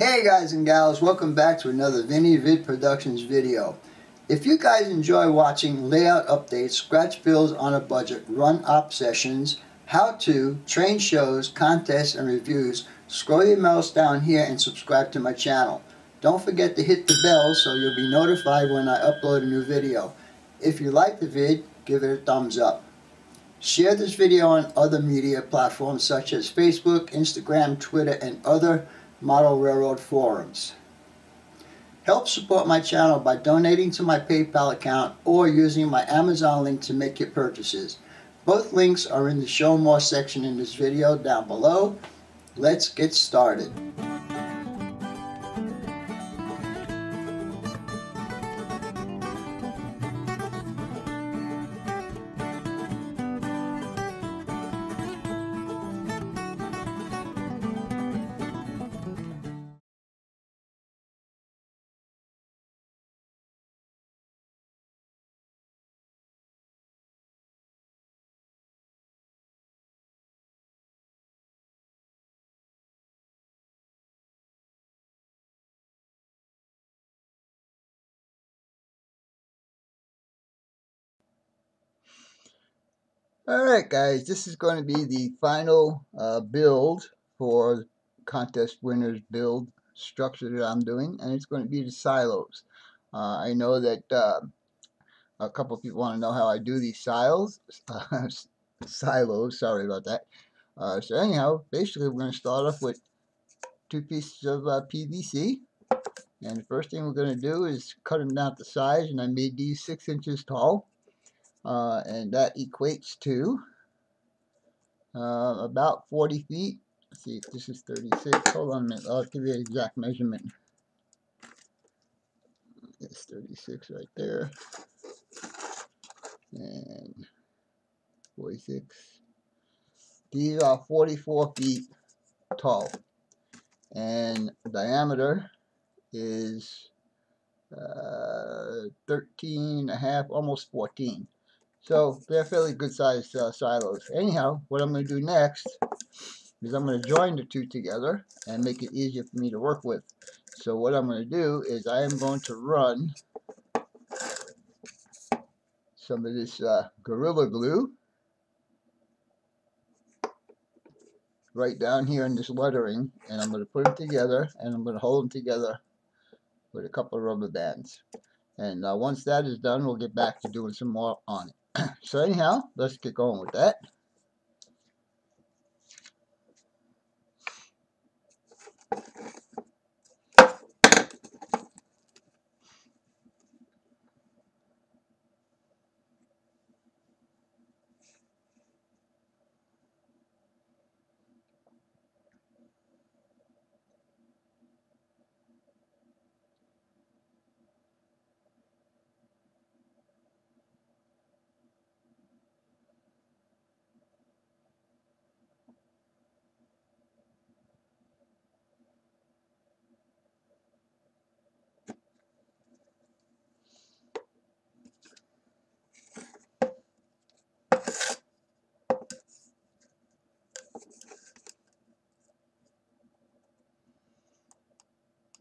Hey guys and gals, welcome back to another Vinny Vid Productions video. If you guys enjoy watching layout updates, scratch builds on a budget, run op sessions, how-to, train shows, contests, and reviews, scroll your mouse down here and subscribe to my channel. Don't forget to hit the bell so you'll be notified when I upload a new video. If you like the vid, give it a thumbs up. Share this video on other media platforms such as Facebook, Instagram, Twitter, and other model railroad forums. Help support my channel by donating to my PayPal account or using my Amazon link to make your purchases. Both links are in the Show More section in this video down below. Let's get started. Alright guys, this is going to be the final build for contest winners build structure that I'm doing, and it's going to be the silos. I know that a couple of people want to know how I do these silos, sorry about that. So anyhow, basically we're going to start off with 2 pieces of PVC, and the first thing we're going to do is cut them down to size, and I made these 6 inches tall, and that equates to about 40 feet. Let's see if this is 36. Hold on a minute. I'll give you an exact measurement. It's 36 right there. And 46. These are 44 feet tall. And diameter is 13 and a half, almost 14. So they're fairly good sized silos. Anyhow, what I'm going to do next is I'm going to join the two together and make it easier for me to work with. So what I'm going to do is I am going to run some of this Gorilla Glue right down here in this lettering, and I'm going to put them together, and I'm going to hold them together with a couple of rubber bands. And once that is done, we'll get back to doing some more on it. So anyhow, let's get going with that.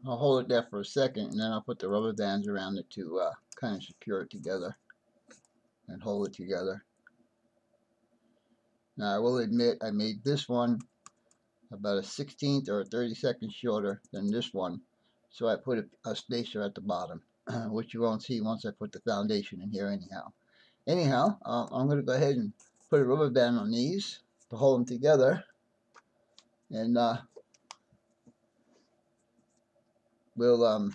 I'll hold it there for a second, and then I'll put the rubber bands around it to kind of secure it together and hold it together. Now I will admit I made this one about a 16th or a 32nd shorter than this one, so I put a spacer at the bottom, which you won't see once I put the foundation in here anyhow. I'm going to go ahead and put a rubber band on these to hold them together, and we'll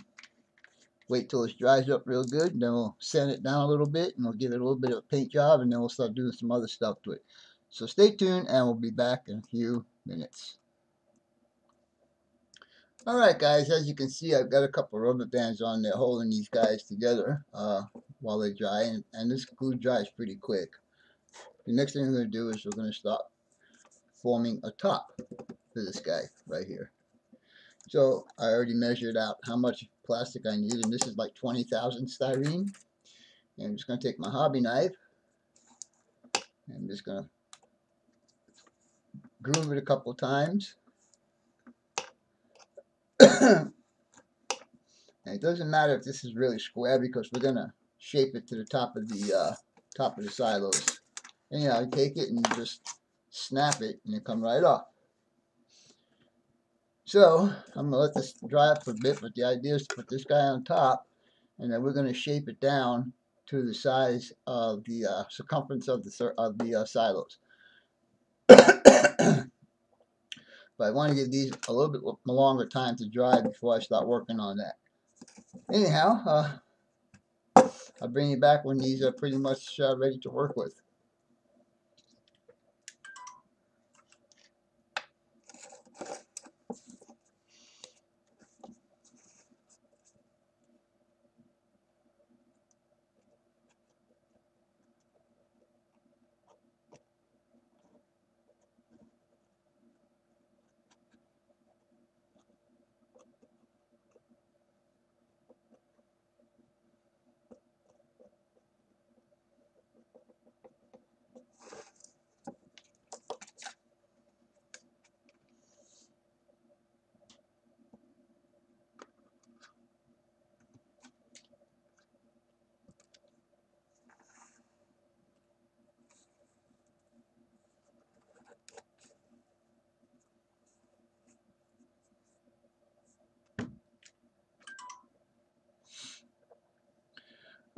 wait till it dries up real good, and then we'll sand it down a little bit, and we'll give it a little bit of a paint job, and then we'll start doing some other stuff to it. So stay tuned, and we'll be back in a few minutes. Alright guys, as you can see, I've got a couple of rubber bands on there holding these guys together while they dry, and this glue dries pretty quick. The next thing we're going to do is we're going to start forming a top for this guy right here. So I already measured out how much plastic I need, and this is like 20,000 styrene. And I'm just going to take my hobby knife, and I'm just going to groove it a couple times. And it doesn't matter if this is really square because we're gonna shape it to the top of the silos. Anyhow, you take it and just snap it, and it come right off. So I'm gonna let this dry up for a bit, but the idea is to put this guy on top, and then we're gonna shape it down to the size of the circumference of the silos. But I want to give these a little bit longer time to dry before I start working on that. Anyhow, I'll bring you back when these are pretty much ready to work with.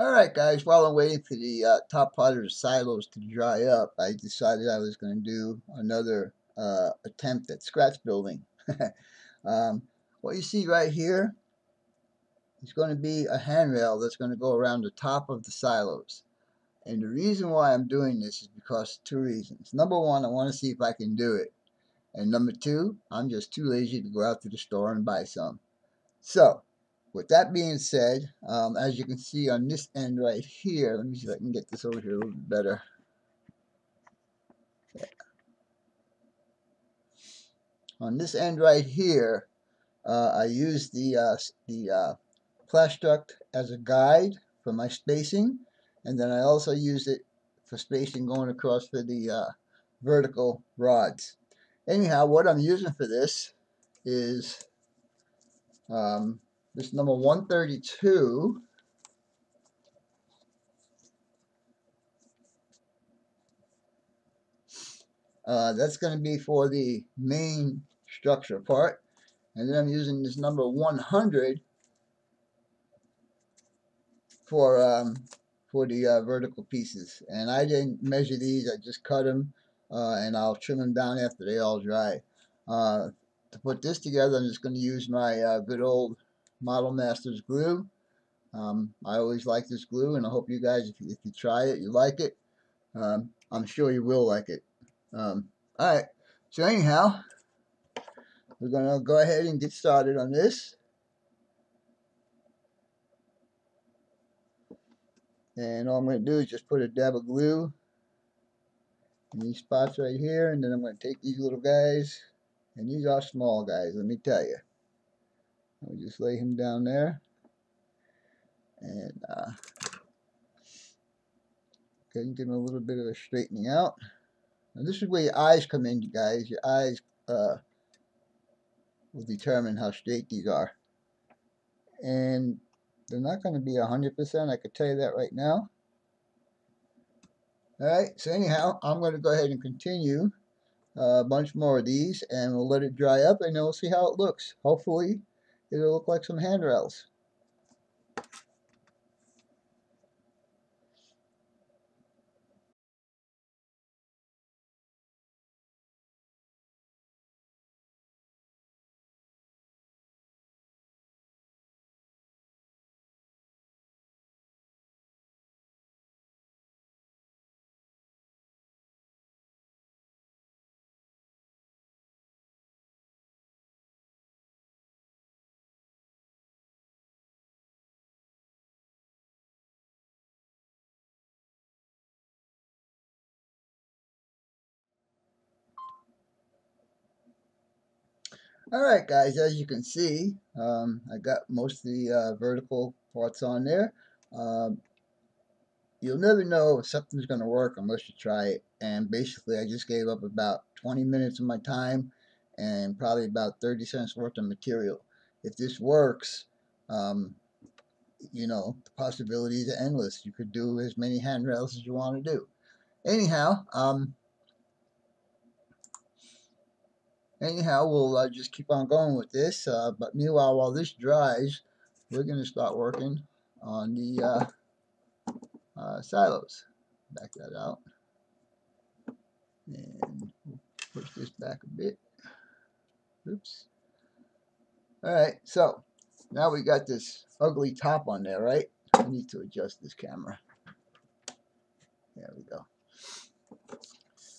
Alright guys, while I'm waiting for the top part of the silos to dry up, I decided I was going to do another attempt at scratch building. What you see right here is going to be a handrail that's going to go around the top of the silos. And the reason why I'm doing this is because two reasons. Number one, I want to see if I can do it. And number two, I'm just too lazy to go out to the store and buy some. So, with that being said, as you can see on this end right here, let me see if I can get this over here a little bit better. On this end right here, I use the Plastruct as a guide for my spacing, and then I also use it for spacing going across for the vertical rods. Anyhow, what I'm using for this is this number 132. That's going to be for the main structure part. And then I'm using this number 100 for the vertical pieces. And I didn't measure these, I just cut them, and I'll trim them down after they all dry. To put this together, I'm just going to use my good old Model Masters glue. I always like this glue, and I hope you guys, if you try it, you like it. I'm sure you will like it. Alright, so anyhow, we're going to go ahead and get started on this. And all I'm going to do is just put a dab of glue in these spots right here. And then I'm going to take these little guys. And these are small guys, let me tell you. I'll just lay him down there. And give him a little bit of a straightening out. Now this is where your eyes come in, you guys. Your eyes will determine how straight these are. And they're not going to be 100%, I could tell you that right now. Alright, so anyhow, I'm going to go ahead and continue a bunch more of these, and we'll let it dry up, and then we'll see how it looks. Hopefully, it'll look like some handrails. Alright guys, as you can see, I got most of the vertical parts on there. You'll never know if something's going to work unless you try it. And basically, I just gave up about 20 minutes of my time and probably about 30 cents worth of material. if this works, you know, the possibilities are endless. You could do as many handrails as you want to do. Anyhow, we'll just keep on going with this. But meanwhile, while this dries, we're going to start working on the silos. Back that out. And we'll push this back a bit. Oops. Alright, so now we got this ugly top on there, right? I need to adjust this camera. There we go.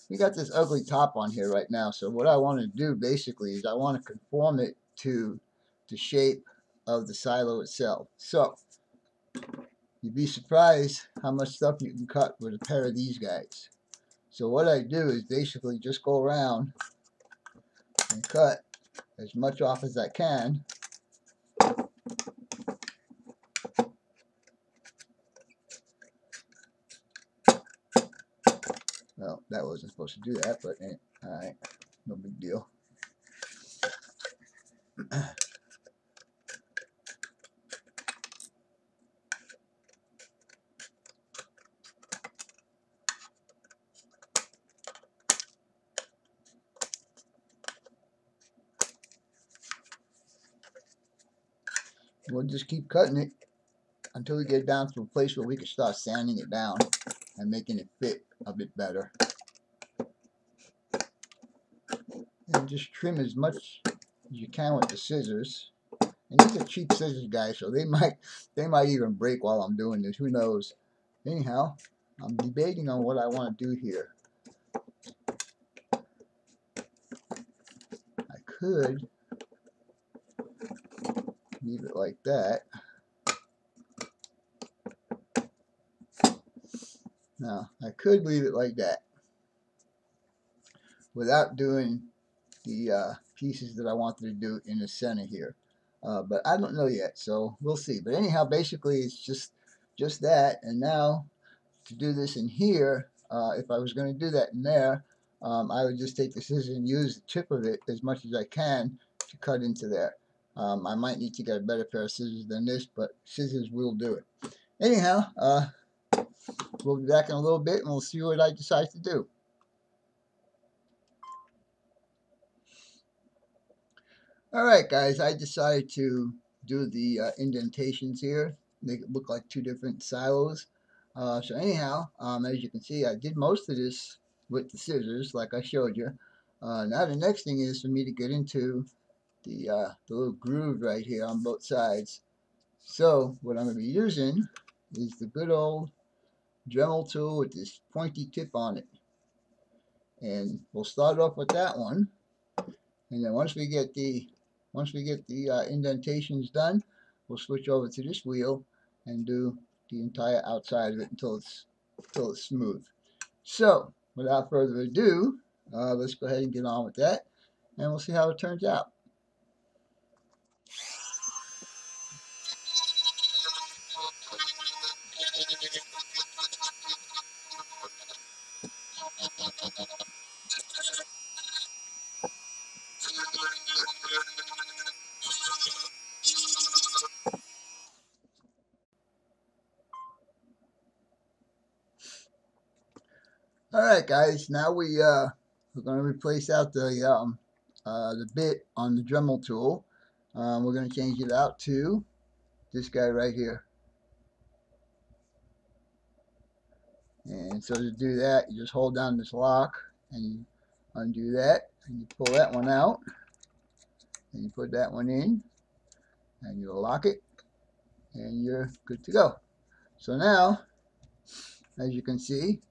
We got this ugly top on here right now, so what I want to do basically is I want to conform it to the shape of the silo itself. So you'd be surprised how much stuff you can cut with a pair of these guys. So what I do is basically just go around and cut as much off as I can. Well, that wasn't supposed to do that, but alright, no big deal. We'll just keep cutting it until we get down to a place where we can start sanding it down and making it fit a bit better. And just trim as much as you can with the scissors. And these are cheap scissors, guys, so they might even break while I'm doing this. Who knows? Anyhow, I'm debating on what I want to do here. I could leave it like that. Now, I could leave it like that without doing the pieces that I wanted to do in the center here. But I don't know yet, so we'll see. But anyhow, basically it's just that. And now to do this in here, if I was going to do that in there, I would just take the scissors and use the tip of it as much as I can to cut into there. I might need to get a better pair of scissors than this, but scissors will do it. Anyhow, we'll be back in a little bit and we'll see what I decide to do. Alright guys, I decided to do the indentations here, make it look like two different silos. So anyhow, as you can see, I did most of this with the scissors like I showed you. Now the next thing is for me to get into the little groove right here on both sides. So what I'm going to be using is the good old Dremel tool with this pointy tip on it. And we'll start off with that one. And then once we get the indentations done, we'll switch over to this wheel and do the entire outside of it until it's smooth. So without further ado, let's go ahead and get on with that, and we'll see how it turns out. Alright guys, now we're going to replace out the bit on the Dremel tool. We're going to change it out to this guy right here. And so to do that, you just hold down this lock and you undo that and you pull that one out and you put that one in and you lock it and you're good to go. So now, as you can see,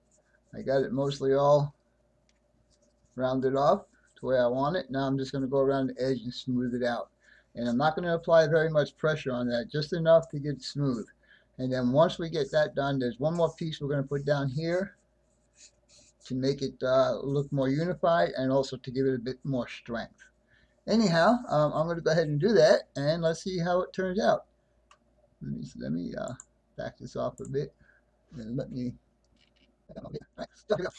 I got it mostly all rounded off to where I want it. Now I'm just going to go around the edge and smooth it out. And I'm not going to apply very much pressure on that, just enough to get it smooth. And then once we get that done, there's one more piece we're going to put down here to make it look more unified and also to give it a bit more strength. Anyhow, I'm going to go ahead and do that, and let's see how it turns out. Let me back this off a bit, and let me. All right, so here we go.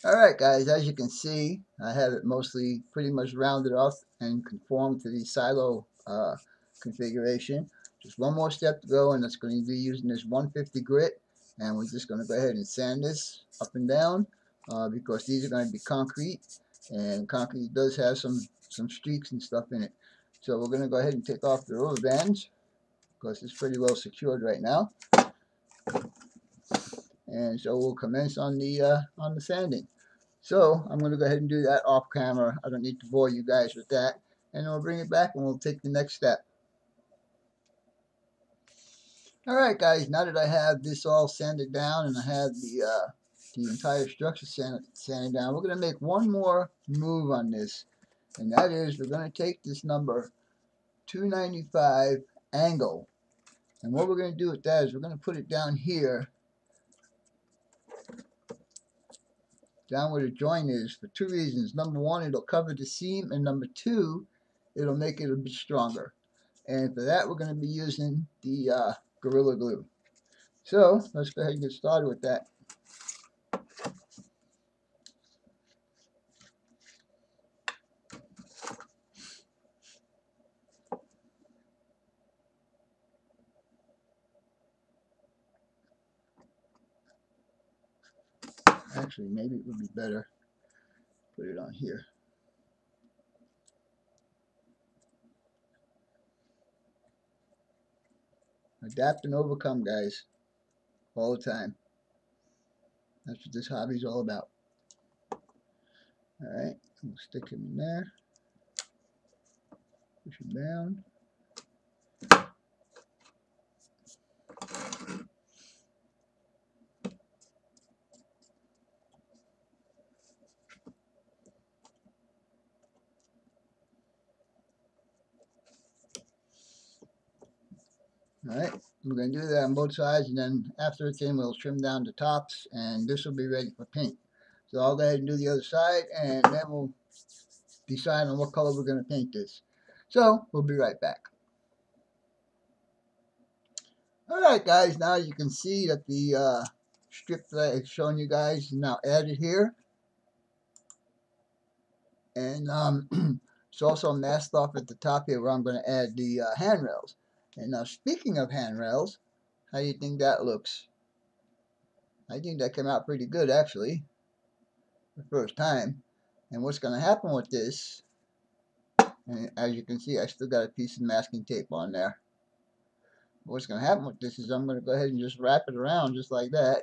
Alright guys, as you can see, I have it mostly pretty much rounded off and conformed to the silo configuration. Just one more step to go, and that's going to be using this 150 grit, and we're just going to go ahead and sand this up and down because these are going to be concrete, and concrete does have some streaks and stuff in it. So we're going to go ahead and take off the rubber bands because it's pretty well secured right now, and so we'll commence on the sanding. So I'm going to go ahead and do that off camera. I don't need to bore you guys with that. And then we'll bring it back and we'll take the next step. Alright guys, now that I have this all sanded down and I have the entire structure sanded down, we're going to make one more move on this. And that is, we're going to take this number 295 angle. And what we're going to do with that is we're going to put it down here, down where the joint is, for two reasons. Number one, it'll cover the seam, and number two, it'll make it a bit stronger. And for that, we're going to be using the Gorilla Glue. So let's go ahead and get started with that. Actually, maybe it would be better put it on here. Adapt and overcome, guys, all the time. That's what this hobby is all about. Alright, we'll stick him in there. Push him down. Alright, we're going to do that on both sides, and then after it's in, we'll trim down the tops, and this will be ready for paint. So I'll go ahead and do the other side, and then we'll decide on what color we're going to paint this. So we'll be right back. Alright guys, now you can see that the strip that I've shown you guys is now added here. And it's also masked off at the top here where I'm going to add the handrails. And now, speaking of handrails, how do you think that looks? I think that came out pretty good, actually, the first time. And what's going to happen with this, and as you can see, I still got a piece of masking tape on there. What's going to happen with this is I'm going to go ahead and just wrap it around just like that.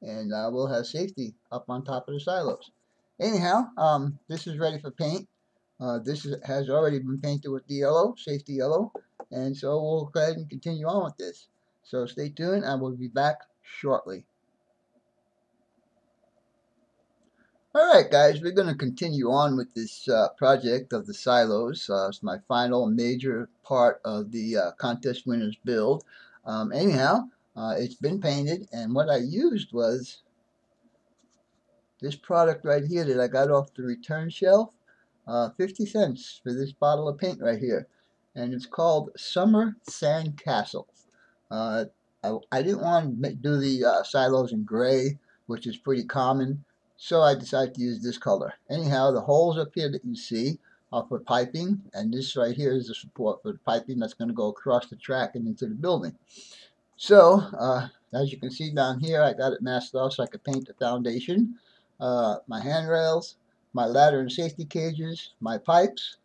And we'll have safety up on top of the silos. Anyhow, this is ready for paint. This has already been painted with the yellow, safety yellow, and so we'll go ahead and continue on with this. So stay tuned, and we'll be back shortly. Alright guys, we're going to continue on with this project of the silos. It's my final major part of the contest winners build. Anyhow, it's been painted, and what I used was this product right here that I got off the return shelf. 50 cents for this bottle of paint right here, and it's called Summer Sand Castle. I didn't want to do the silos in gray, which is pretty common, so I decided to use this color. Anyhow, the holes up here that you see are for piping, and this right here is the support for the piping that's going to go across the track and into the building. So, as you can see down here, I got it masked off so I could paint the foundation, my handrails, my ladder and safety cages, my pipes,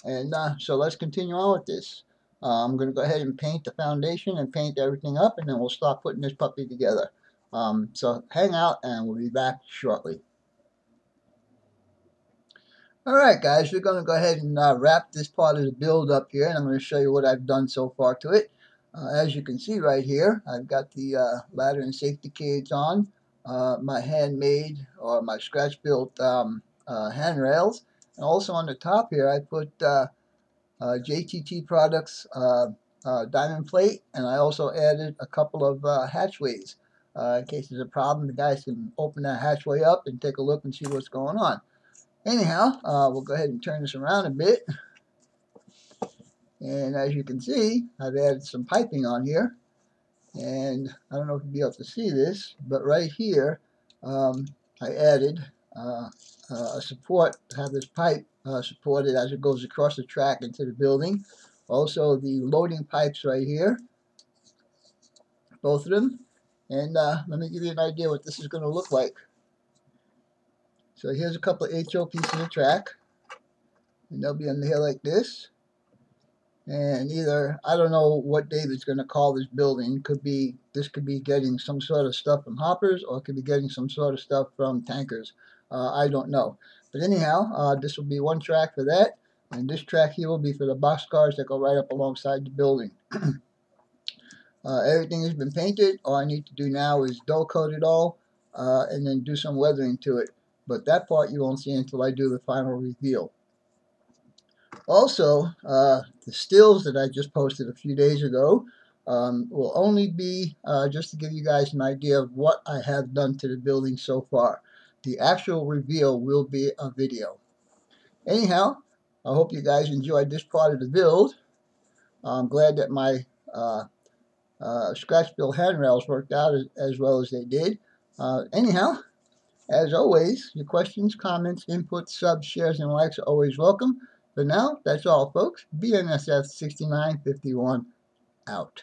and so let's continue on with this. I'm going to go ahead and paint the foundation and paint everything up, and then we'll start putting this puppy together. So hang out, and we'll be back shortly. Alright guys, we're going to go ahead and wrap this part of the build up here, and I'm going to show you what I've done so far to it. As you can see right here, I've got the ladder and safety cage on, my handmade or my scratch built handrails, and also on the top here I put JTT Products diamond plate, and I also added a couple of hatchways. In case there's a problem, the guys can open that hatchway up and take a look and see what's going on. Anyhow, we'll go ahead and turn this around a bit. And as you can see, I've added some piping on here. And I don't know if you'll be able to see this, but right here I added a support to have this pipe supported as it goes across the track into the building. Also the loading pipes right here, both of them. And let me give you an idea what this is going to look like. So here's a couple of HO pieces of track, and they'll be in here like this. And either, I don't know what David's going to call this building. This could be getting some sort of stuff from hoppers, or it could be getting some sort of stuff from tankers. I don't know. But anyhow, this will be one track for that, and this track here will be for the boxcars that go right up alongside the building. Everything has been painted. All I need to do now is dull coat it all, and then do some weathering to it. But that part you won't see until I do the final reveal. Also, the stills that I just posted a few days ago will only be just to give you guys an idea of what I have done to the building so far. The actual reveal will be a video. Anyhow, I hope you guys enjoyed this part of the build. I'm glad that my scratch build handrails worked out as well as they did. Anyhow, as always, your questions, comments, inputs, subs, shares, and likes are always welcome. For now, that's all, folks. BNSF 6951 out.